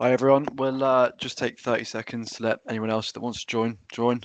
Hi everyone. We'll just take 30 seconds to let anyone else that wants to join.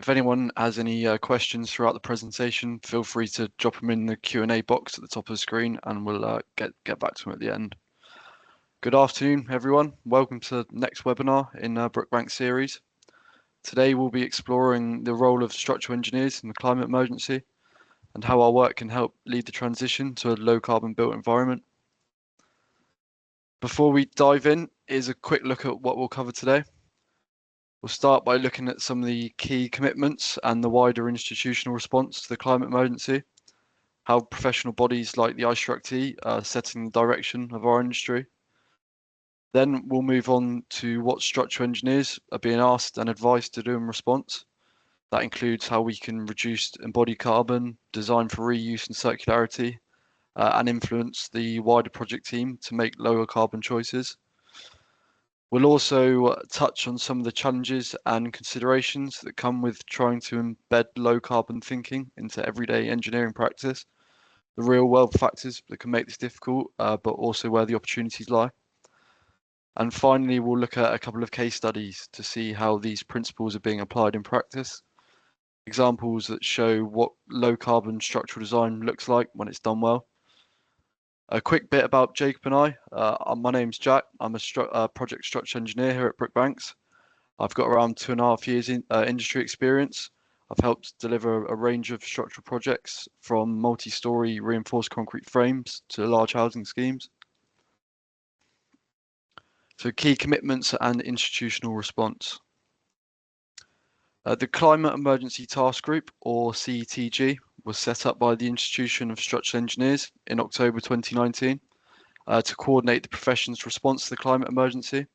If anyone has any questions throughout the presentation, feel free to drop them in the Q&A box at the top of the screen, and we'll get back to them at the end. Good afternoon, everyone. Welcome to the next webinar in Brookbanks series. Today we'll be exploring the role of structural engineers in the climate emergency and how our work can help lead the transition to a low carbon built environment. Before we dive in, here's a quick look at what we'll cover today. We'll start by looking at some of the key commitments and the wider institutional response to the climate emergency, how professional bodies like the IStructE are setting the direction of our industry. Then we'll move on to what structural engineers are being asked and advised to do in response. That includes how we can reduce embodied carbon, design for reuse and circularity, and influence the wider project team to make lower carbon choices. We'll also touch on some of the challenges and considerations that come with trying to embed low carbon thinking into everyday engineering practice, the real world factors that can make this difficult, but also where the opportunities lie. And finally, we'll look at a couple of case studies to see how these principles are being applied in practice. Examples that show what low carbon structural design looks like when it's done well. A quick bit about Jacob and I. My name's Jack. I'm a project structure engineer here at Brookbanks. I've got around 2.5 years in industry experience. I've helped deliver a range of structural projects from multi-story reinforced concrete frames to large housing schemes. So key commitments and institutional response. The Climate Emergency Task Group, or CETG, was set up by the Institution of Structural Engineers in October 2019 to coordinate the profession's response to the climate emergency.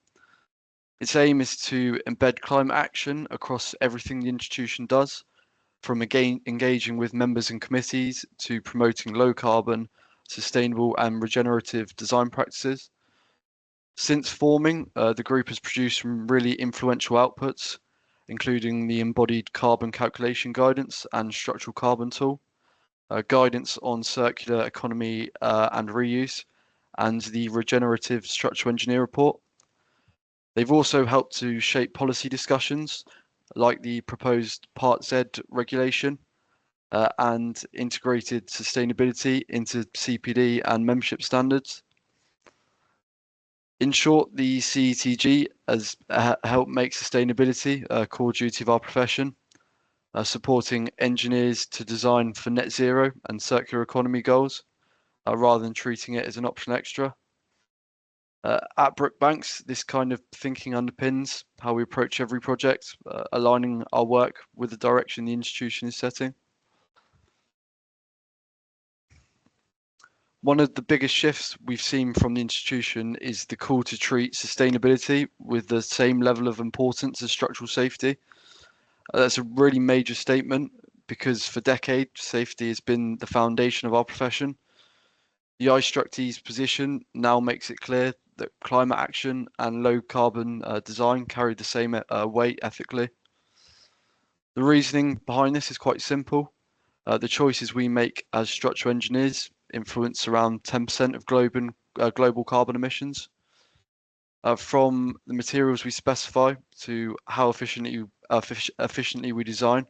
Its aim is to embed climate action across everything the institution does, from engaging with members and committees to promoting low carbon, sustainable and regenerative design practices. Since forming, the group has produced some really influential outputs, including the embodied carbon calculation guidance and structural carbon tool, guidance on circular economy and reuse, and the regenerative structural engineer report. They've also helped to shape policy discussions like the proposed Part Z regulation and integrated sustainability into CPD and membership standards. In short, the CETG has helped make sustainability a core duty of our profession, supporting engineers to design for net zero and circular economy goals, rather than treating it as an optional extra. At Brookbanks, this kind of thinking underpins how we approach every project, aligning our work with the direction the institution is setting. One of the biggest shifts we've seen from the institution is the call to treat sustainability with the same level of importance as structural safety. That's a really major statement because for decades, safety has been the foundation of our profession. The IStructE's position now makes it clear that climate action and low carbon design carry the same weight ethically. The reasoning behind this is quite simple. The choices we make as structural engineers influence around 10% of global carbon emissions. From the materials we specify to how efficiently we design,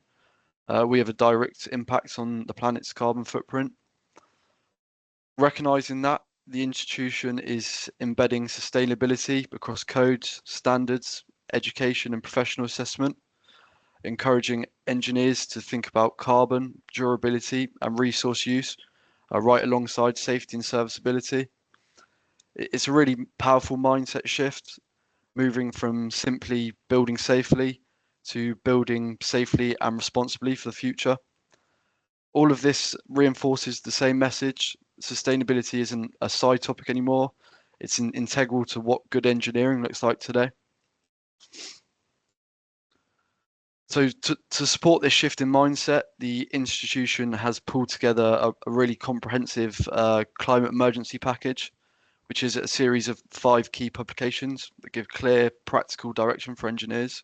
we have a direct impact on the planet's carbon footprint. Recognizing that, the institution is embedding sustainability across codes, standards, education, and professional assessment, encouraging engineers to think about carbon, durability, and resource use right alongside safety and serviceability. It's a really powerful mindset shift, moving from simply building safely to building safely and responsibly for the future. All of this reinforces the same message. Sustainability isn't a side topic anymore. It's integral to what good engineering looks like today. So to support this shift in mindset, the institution has pulled together a really comprehensive climate emergency package, which is a series of 5 key publications that give clear, practical direction for engineers.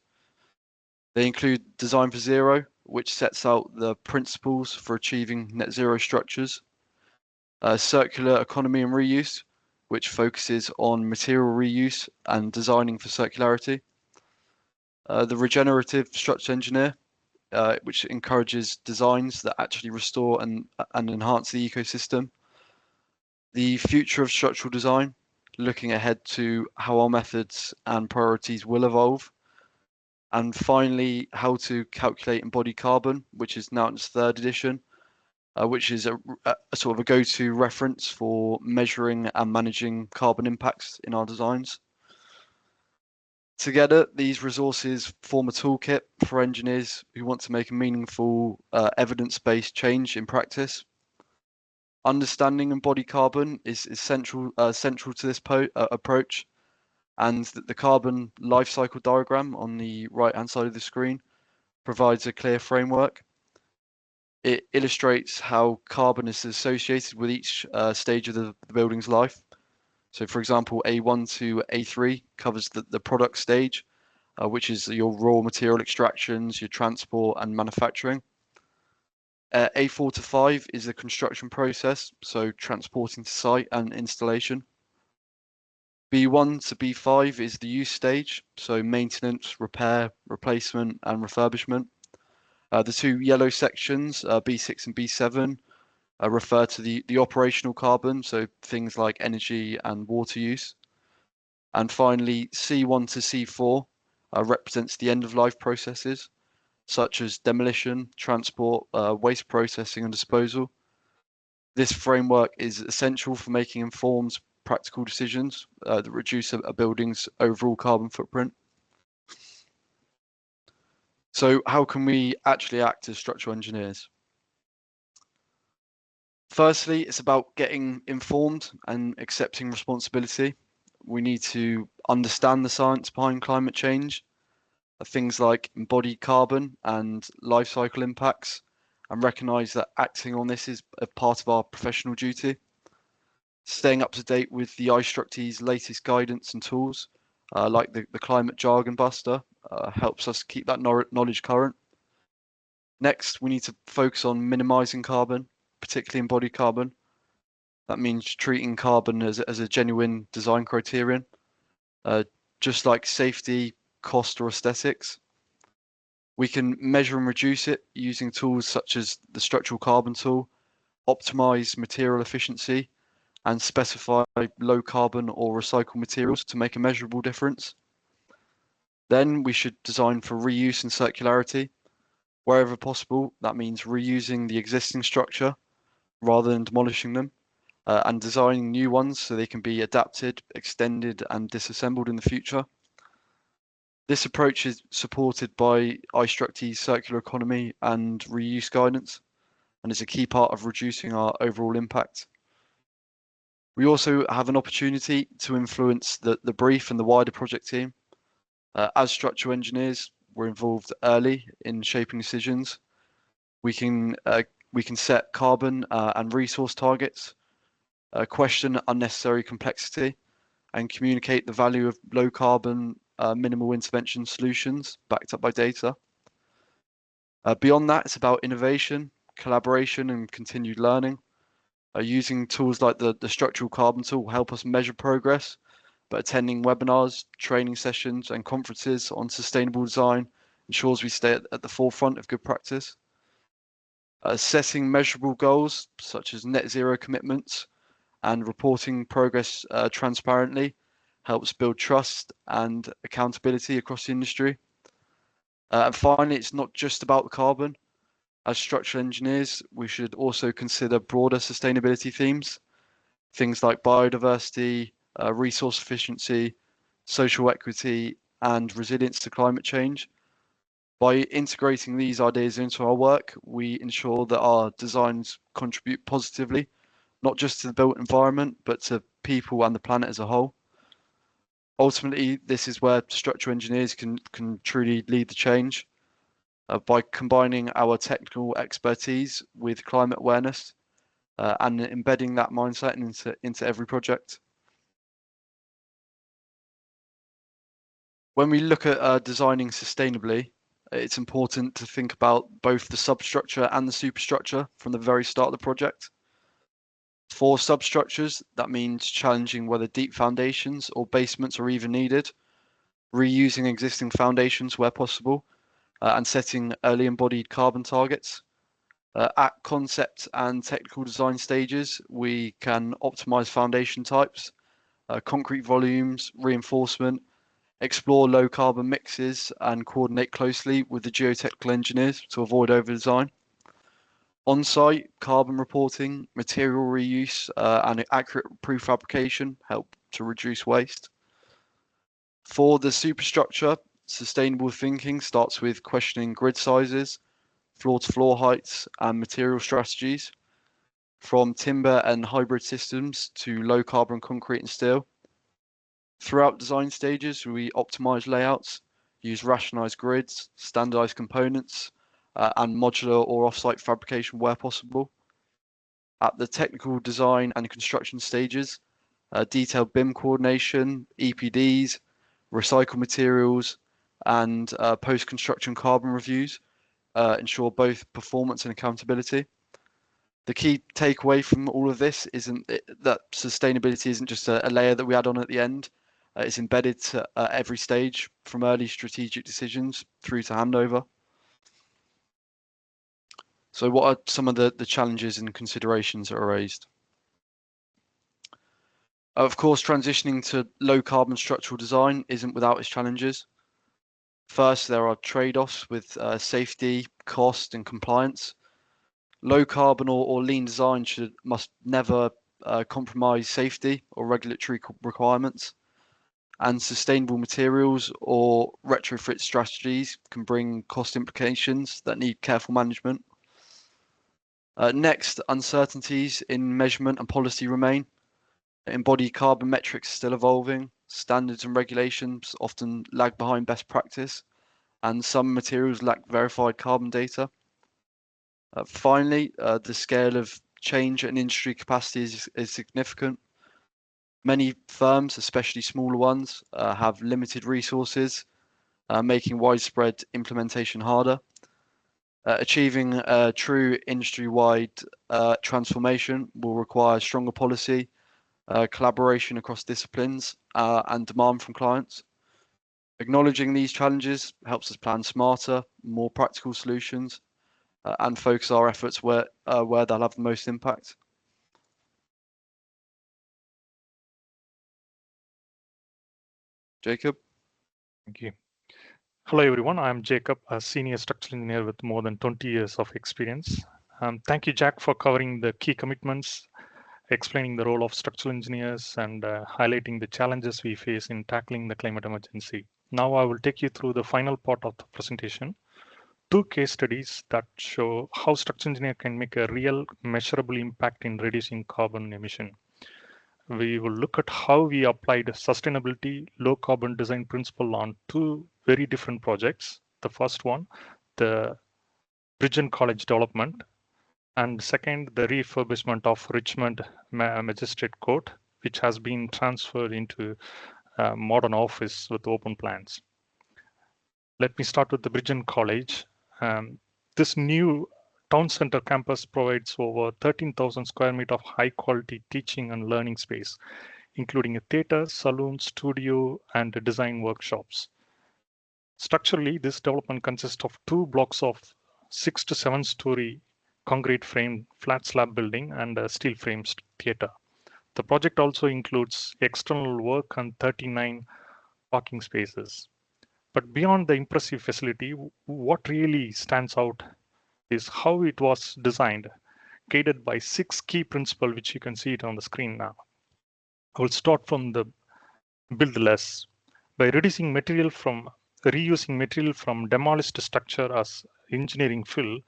They include Design for Zero, which sets out the principles for achieving net zero structures, Circular Economy and Reuse, which focuses on material reuse and designing for circularity, the Regenerative Structural Engineer, which encourages designs that actually restore and enhance the ecosystem, the Future of Structural Design, looking ahead to how our methods and priorities will evolve, and finally, How to Calculate Embodied Carbon, which is now in its 3rd edition, which is a sort of a go-to reference for measuring and managing carbon impacts in our designs. Together, these resources form a toolkit for engineers who want to make a meaningful, evidence-based change in practice. Understanding embodied carbon is central to this approach, and the carbon life cycle diagram on the right-hand side of the screen provides a clear framework. It illustrates how carbon is associated with each stage of the building's life. So, for example, A1 to A3 covers the product stage, which is your raw material extractions, your transport and manufacturing. A4 to 5 is the construction process, so transporting to site and installation. B1 to B5 is the use stage, so maintenance, repair, replacement and refurbishment. The 2 yellow sections, B6 and B7, refer to the operational carbon, so things like energy and water use. And finally, C1 to C4 represents the end of life processes, such as demolition, transport, waste processing and disposal. This framework is essential for making informed, practical decisions that reduce a building's overall carbon footprint. So how can we actually act as structural engineers? Firstly, it's about getting informed and accepting responsibility. We need to understand the science behind climate change, things like embodied carbon and life cycle impacts, and recognise that acting on this is a part of our professional duty. Staying up to date with the IStructE's latest guidance and tools, like the Climate Jargon Buster, helps us keep that knowledge current. Next, we need to focus on minimising carbon, particularly embodied carbon. That means treating carbon as a genuine design criterion, uh, just like safety, cost, or aesthetics. We can measure and reduce it using tools such as the structural carbon tool, optimize material efficiency, and specify low carbon or recycled materials to make a measurable difference. Then we should design for reuse and circularity. Wherever possible, that means reusing the existing structure rather than demolishing them, and designing new ones so they can be adapted, extended, and disassembled in the future. This approach is supported by IStructE's circular economy and reuse guidance, and is a key part of reducing our overall impact. We also have an opportunity to influence the brief and the wider project team. As structural engineers, we're involved early in shaping decisions. We can set carbon and resource targets, question unnecessary complexity, and communicate the value of low carbon, minimal intervention solutions backed up by data. Beyond that, it's about innovation, collaboration, and continued learning. Using tools like the structural carbon tool will help us measure progress, but attending webinars, training sessions, and conferences on sustainable design ensures we stay at the forefront of good practice. Setting measurable goals, such as net zero commitments, and reporting progress transparently helps build trust and accountability across the industry. And finally, it's not just about the carbon. As structural engineers, we should also consider broader sustainability themes, things like biodiversity, resource efficiency, social equity, and resilience to climate change. By integrating these ideas into our work, we ensure that our designs contribute positively, not just to the built environment, but to people and the planet as a whole. Ultimately, this is where structural engineers can truly lead the change. by combining our technical expertise with climate awareness and embedding that mindset into every project. When we look at designing sustainably, it's important to think about both the substructure and the superstructure from the very start of the project. For substructures, that means challenging whether deep foundations or basements are even needed, reusing existing foundations where possible, and setting early embodied carbon targets. At concept and technical design stages, we can optimize foundation types, concrete volumes, reinforcement, explore low carbon mixes, and coordinate closely with the geotechnical engineers to avoid over-design. On-site, carbon reporting, material reuse, and accurate prefabrication help to reduce waste. For the superstructure, sustainable thinking starts with questioning grid sizes, floor-to-floor heights, and material strategies, from timber and hybrid systems to low-carbon concrete and steel. Throughout design stages, we optimize layouts, use rationalized grids, standardized components, and modular or offsite fabrication where possible. At the technical design and construction stages, detailed BIM coordination, EPDs, recycled materials, and post-construction carbon reviews ensure both performance and accountability. The key takeaway from all of this isn't that sustainability isn't just a layer that we add on at the end. It's embedded to every stage, from early strategic decisions through to handover. So what are some of the challenges and considerations that are raised? Of course, transitioning to low carbon structural design isn't without its challenges. First, there are trade-offs with safety, cost, and compliance. Low carbon or lean design must never compromise safety or regulatory requirements. And sustainable materials or retrofit strategies can bring cost implications that need careful management. Next, uncertainties in measurement and policy remain. Embodied carbon metrics are still evolving. Standards and regulations often lag behind best practice, and some materials lack verified carbon data. Finally, the scale of change and industry capacity is significant. Many firms, especially smaller ones, have limited resources, making widespread implementation harder. Achieving a true industry-wide transformation will require stronger policy, collaboration across disciplines, and demand from clients. Acknowledging these challenges helps us plan smarter, more practical solutions, and focus our efforts where they'll have the most impact. Jacob? Thank you. Hello, everyone. I'm Jacob, a senior structural engineer with more than 20 years of experience. Thank you, Jack, for covering the key commitments, explaining the role of structural engineers, and highlighting the challenges we face in tackling the climate emergency. Now I will take you through the final part of the presentation. 2 case studies that show how structural engineer can make a real measurable impact in reducing carbon emission. We will look at how we applied sustainability low carbon design principle on 2 very different projects. The first one, the Bridge and College development, and second, the refurbishment of Richmond Magistrate Court, which has been transferred into a modern office with open plans. Let me start with the Bridge and College. This new town center campus provides over 13,000 square meters of high quality teaching and learning space, including a theater, saloon, studio, and design workshops. Structurally, this development consists of 2 blocks of 6 to 7 story concrete frame flat slab building and a steel frame theater. The project also includes external work and 39 parking spaces. But beyond the impressive facility, what really stands out is how it was designed, guided by 6 key principles, which you can see it on the screen now. I will start from the build less. By reusing material from demolished structure as engineering fill,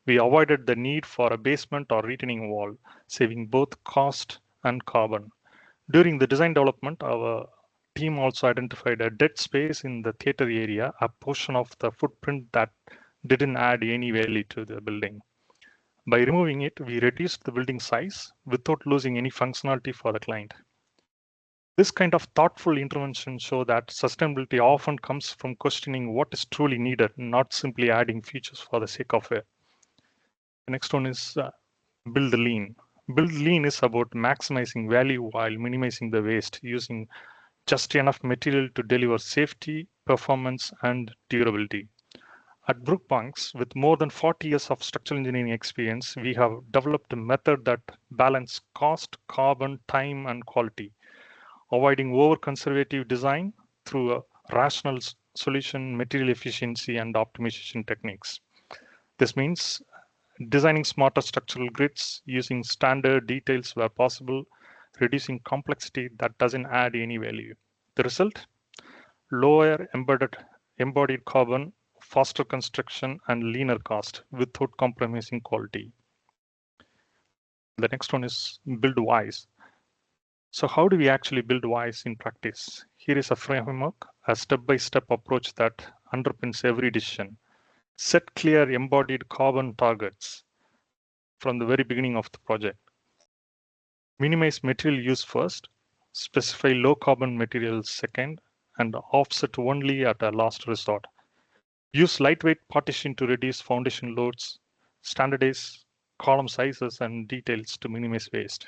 we avoided the need for a basement or retaining wall, saving both cost and carbon. During the design development, our team also identified a dead space in the theater area, a portion of the footprint that didn't add any value to the building. By removing it, we reduced the building size without losing any functionality for the client. This kind of thoughtful intervention show that sustainability often comes from questioning what is truly needed, not simply adding features for the sake of it. The next one is build lean. Build lean is about maximizing value while minimizing the waste, using just enough material to deliver safety, performance, and durability. At Brookbanks, with more than 40 years of structural engineering experience, we have developed a method that balances cost, carbon, time, and quality, avoiding over-conservative design through a rational solution, material efficiency, and optimization techniques. This means designing smarter structural grids, using standard details where possible, reducing complexity that doesn't add any value. The result? Lower embodied carbon, faster construction, and leaner cost without compromising quality. The next one is build wise. So how do we actually build wise in practice? Here is a framework, a step-by-step approach that underpins every decision. Set clear embodied carbon targets from the very beginning of the project. Minimize material use first, specify low carbon materials second, and offset only at a last resort. Use lightweight partition to reduce foundation loads, standardize column sizes and details to minimize waste.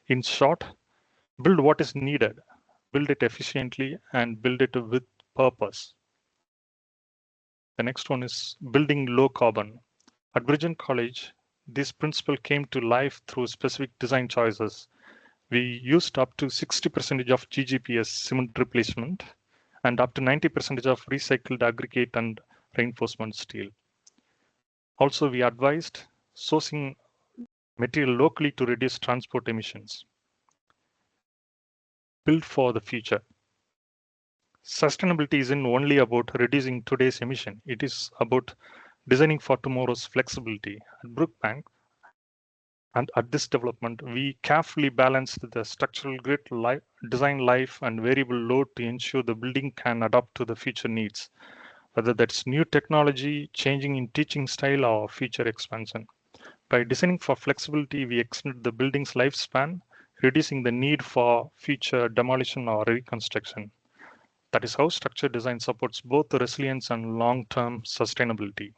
In short, build what is needed, build it efficiently, and build it with purpose. The next one is building low carbon. At Bridgen College, this principle came to life through specific design choices. We used up to 60% of GGPS cement replacement and up to 90% of recycled aggregate and reinforcement steel. Also, we advised sourcing material locally to reduce transport emissions. Build for the future. Sustainability isn't only about reducing today's emission. It is about designing for tomorrow's flexibility. At Brookbank and at this development, we carefully balanced the structural grid, design life, and variable load to ensure the building can adapt to the future needs, whether that's new technology, changing in teaching style, or future expansion. By designing for flexibility, we extend the building's lifespan, reducing the need for future demolition or reconstruction. That is how structure design supports both the resilience and long-term sustainability.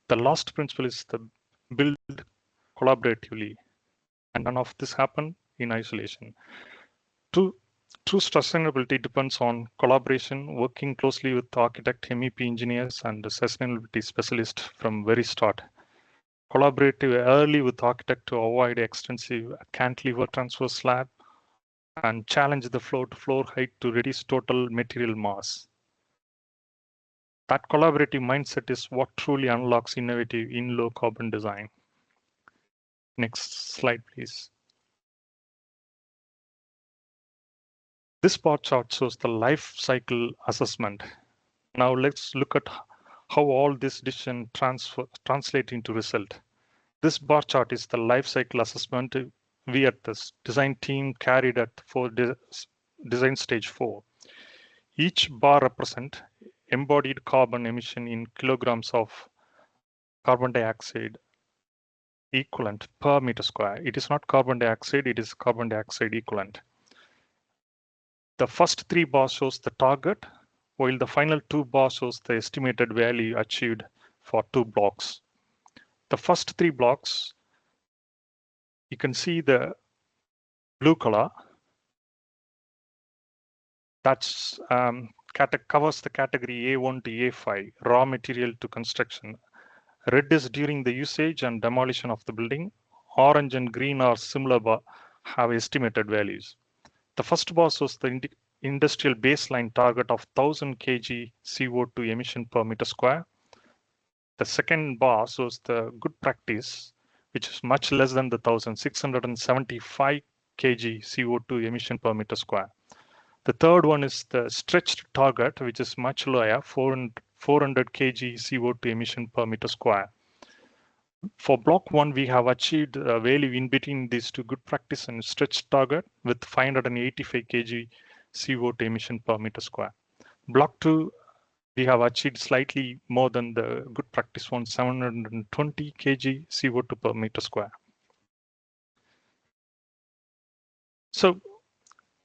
The last principle is the build collaboratively, and none of this happen in isolation. True sustainability depends on collaboration, working closely with architect, MEP engineers, and the sustainability specialist from very start. Collaborative early with architect to avoid extensive cantilever transverse slab, and challenge the floor-to-floor height to reduce total material mass. That collaborative mindset is what truly unlocks innovative in low carbon design. Next slide, please. This bar chart shows the life cycle assessment. Now let's look at how all this decision translate into result. This bar chart is the life cycle assessment we at this design team carried at for design stage 4. Each bar represent embodied carbon emission in kilograms of carbon dioxide equivalent per meter square. It is not carbon dioxide, it is carbon dioxide equivalent. The first 3 bars shows the target, while the final 2 bars shows the estimated value achieved for 2 blocks. The first 3 blocks, you can see the blue color that's covers the category A1 to A5, raw material to construction. Red is during the usage and demolition of the building. Orange and green are similar but have estimated values. The first bar shows the industrial baseline target of 1000 kg CO2 emission per meter square. The second bar shows the good practice, which is much less than the 1675 kg CO2 emission per meter square. The third one is the stretched target, which is much lower, 400 kg CO2 emission per meter square. For block 1, we have achieved a value in between these 2 good practice and stretched target with 585 kg CO2 emission per meter square. Block 2, we have achieved slightly more than the good practice one, 720 kg CO2 per meter square. So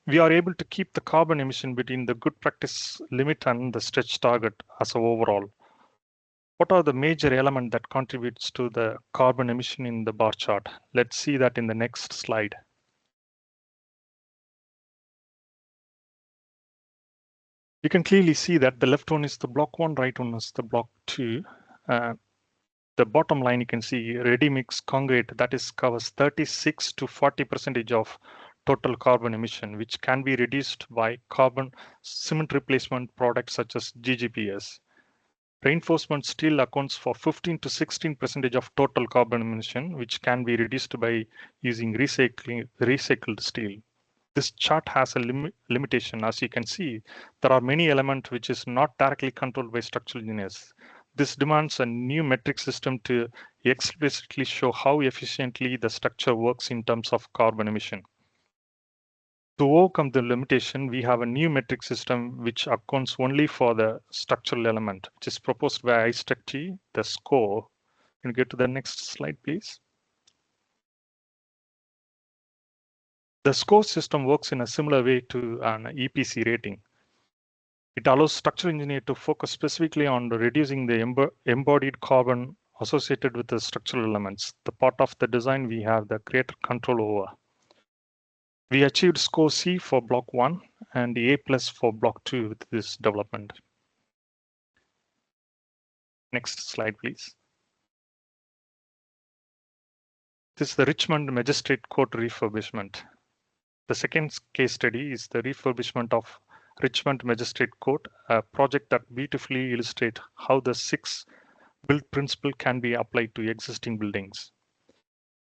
we are able to keep the carbon emission between the good practice limit and the stretch target as a overall. What are the major elements that contributes to the carbon emission in the bar chart? Let's see that in the next slide. You can clearly see that the left one is the block 1, right one is the block 2. The bottom line, you can see ready mix concrete, that is covers 36 to 40% of total carbon emission, which can be reduced by carbon cement replacement products such as GGPS. Reinforcement steel accounts for 15 to 16% of total carbon emission, which can be reduced by using recycled steel. This chart has a limitation. As you can see, there are many elements which is not directly controlled by structural engineers. This demands a new metric system to explicitly show how efficiently the structure works in terms of carbon emission. To overcome the limitation, we have a new metric system which accounts only for the structural element, which is proposed by IStructE, the score. Can you get to the next slide, please? The score system works in a similar way to an EPC rating. It allows structural engineer to focus specifically on reducing the embodied carbon associated with the structural elements, the part of the design we have the greater control over. We achieved score C for block 1 and A+ for block 2 with this development. Next slide, please. This is the Richmond Magistrate Court refurbishment. The second case study is the refurbishment of Richmond Magistrate Court, a project that beautifully illustrates how the 6 build principle can be applied to existing buildings.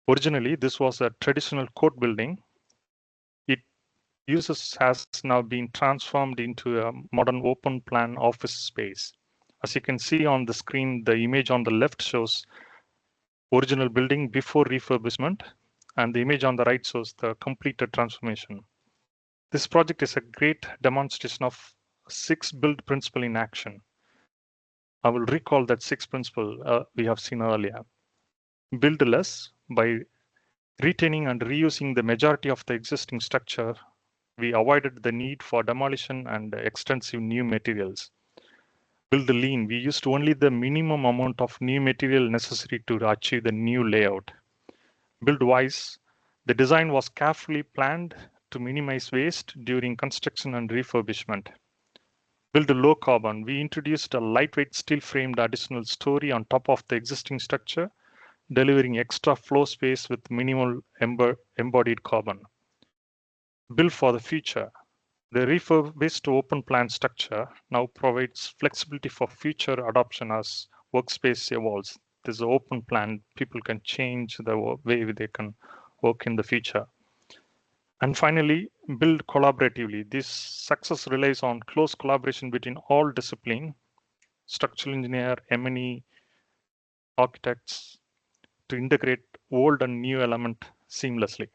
Originally, this was a traditional court building. Its has now been transformed into a modern open plan office space. As you can see on the screen, the image on the left shows original building before refurbishment, and the image on the right shows the completed transformation. This project is a great demonstration of 6 build principle in action. I will recall that 6 principle we have seen earlier. Build less by retaining and reusing the majority of the existing structure. We avoided the need for demolition and extensive new materials. Build lean. We used only the minimum amount of new material necessary to achieve the new layout. Build wise. The design was carefully planned to minimize waste during construction and refurbishment. Build low carbon. We introduced a lightweight steel framed additional story on top of the existing structure, delivering extra floor space with minimal embodied carbon. Build for the future. The refurbished open plan structure now provides flexibility for future adoption as workspace evolves. There's an open plan. People can change the way they can work in the future. And finally, build collaboratively. This success relies on close collaboration between all disciplines, structural engineer, M&E, architects, to integrate old and new element seamlessly.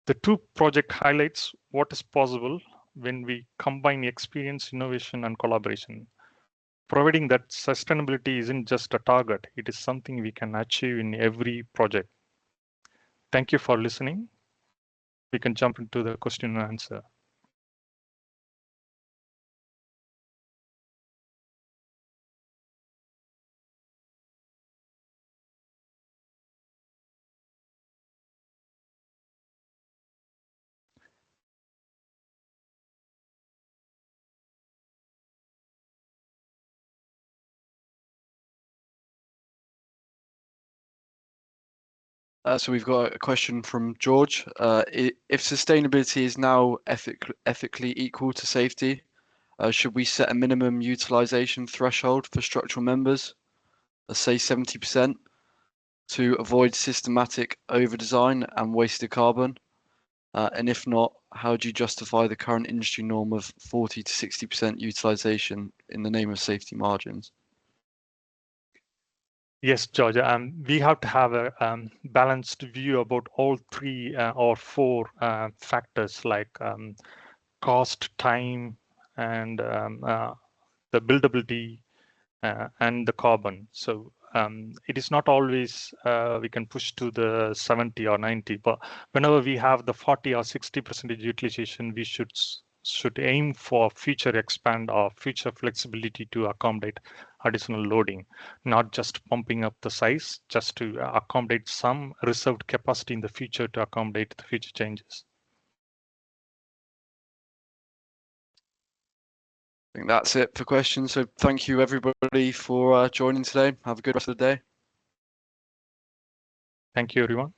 The 2 project highlights what is possible when we combine experience, innovation, and collaboration. Providing that sustainability isn't just a target, it is something we can achieve in every project. Thank you for listening. We can jump into the question and answer. So we've got a question from George. If sustainability is now ethically equal to safety, should we set a minimum utilization threshold for structural members, let's say 70%, to avoid systematic overdesign and wasted carbon? And if not, how do you justify the current industry norm of 40 to 60% utilization in the name of safety margins? Yes, George, we have to have a balanced view about all 3 or 4 factors like cost, time, and the buildability and the carbon. So it is not always we can push to the 70 or 90, but whenever we have the 40 or 60% utilization, we should aim for future expand or future flexibility to accommodate additional loading, not just pumping up the size, just to accommodate some reserved capacity in the future to accommodate the future changes. I think that's it for questions. So thank you everybody for joining today. Have a good rest of the day. Thank you, everyone.